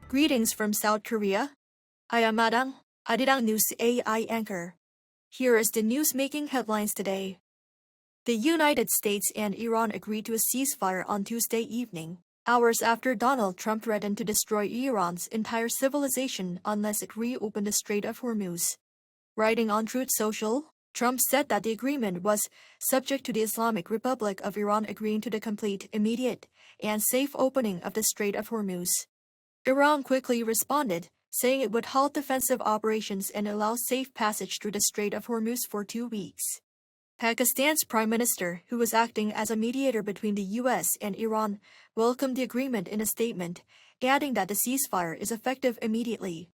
Greetings from South Korea. I am Arirang News AI anchor. Here is the news-making headlines today. The United States and Iran agreed to a ceasefire on Tuesday evening, hours after Donald Trump threatened to destroy Iran's entire civilization unless it reopened the Strait of Hormuz. Writing on Truth Social, Trump said that the agreement was subject to the Islamic Republic of Iran agreeing to the complete, immediate, and safe opening of the Strait of Hormuz. Iran quickly responded, saying it would halt defensive operations and allow safe passage through the Strait of Hormuz for 2 weeks. Pakistan's Prime Minister, who was acting as a mediator between the US and Iran, welcomed the agreement in a statement, adding that the ceasefire is effective immediately.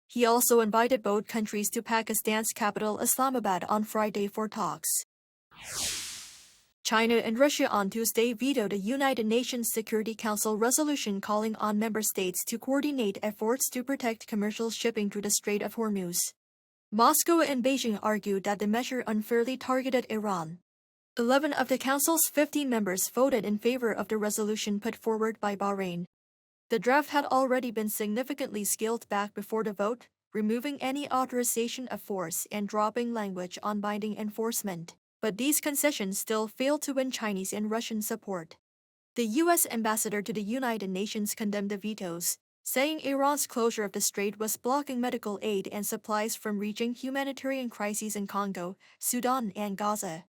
He also invited both countries to Pakistan's capital Islamabad on Friday for talks. China and Russia on Tuesday vetoed a United Nations Security Council resolution calling on member states to coordinate efforts to protect commercial shipping through the Strait of Hormuz. Moscow and Beijing argued that the measure unfairly targeted Iran. 11 of the Council's 15 members voted in favor of the resolution put forward by Bahrain. The draft had already been significantly scaled back before the vote, removing any authorization of force and dropping language on binding enforcement. But these concessions still failed to win Chinese and Russian support. The U.S. ambassador to the United Nations condemned the vetoes, saying Iran's closure of the strait was blocking medical aid and supplies from reaching humanitarian crises in Congo, Sudan, and Gaza.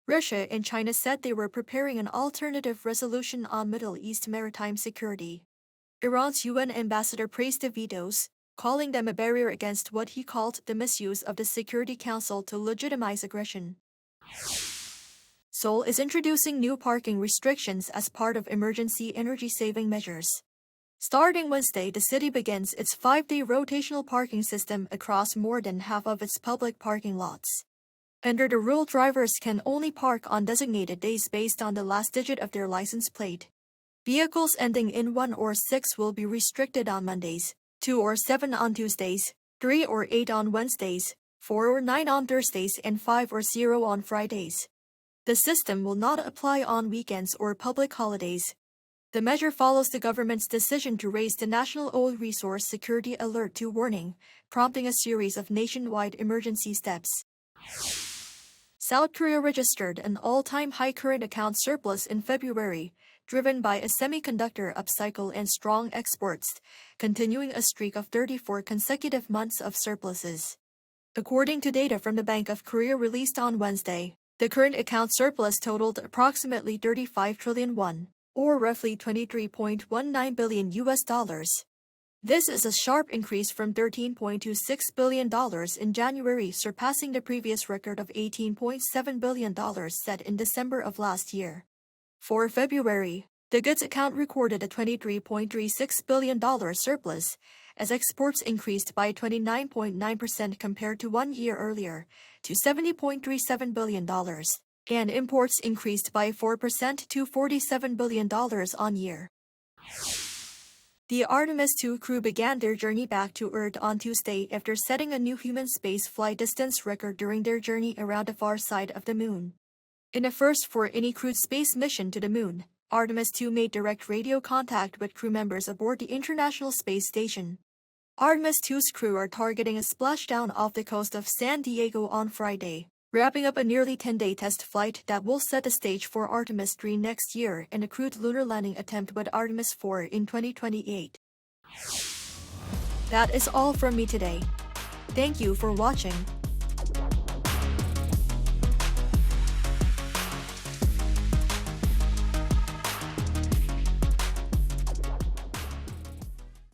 Russia and China said they were preparing an alternative resolution on Middle East maritime security. Iran's UN ambassador praised the vetoes, calling them a barrier against what he called the misuse of the Security Council to legitimize aggression. Seoul is introducing new parking restrictions as part of emergency energy-saving measures. Starting Wednesday, the city begins its 5-day rotational parking system across more than half of its public parking lots. Under the rule, drivers can only park on designated days based on the last digit of their license plate. Vehicles ending in 1 or 6 will be restricted on Mondays, 2 or 7 on Tuesdays, 3 or 8 on Wednesdays, 4 or 9 on Thursdays, and 5 or 0 on Fridays. The system will not apply on weekends or public holidays. The measure follows the government's decision to raise the National Oil Resource Security Alert to warning, prompting a series of nationwide emergency steps. South Korea registered an all-time high current account surplus in February, driven by a semiconductor upcycle and strong exports, continuing a streak of 34 consecutive months of surpluses. According to data from the Bank of Korea released on Wednesday, the current account surplus totaled approximately 35 trillion won, or roughly $23.19 billion. This is a sharp increase from $13.26 billion in January, surpassing the previous record of $18.7 billion set in December of last year. For February, the goods account recorded a $23.36 billion surplus, as exports increased by 29.9% compared to 1 year earlier, to $70.37 billion, and imports increased by 4% to $47 billion on year. The Artemis II crew began their journey back to Earth on Tuesday after setting a new human space flight distance record during their journey around the far side of the moon. In a first for any crewed space mission to the moon, Artemis II made direct radio contact with crew members aboard the International Space Station. Artemis II's crew are targeting a splashdown off the coast of San Diego on Friday, wrapping up a nearly 10-day test flight that will set the stage for Artemis III next year and a crewed lunar landing attempt with Artemis IV in 2028. That is all from me today. Thank you for watching.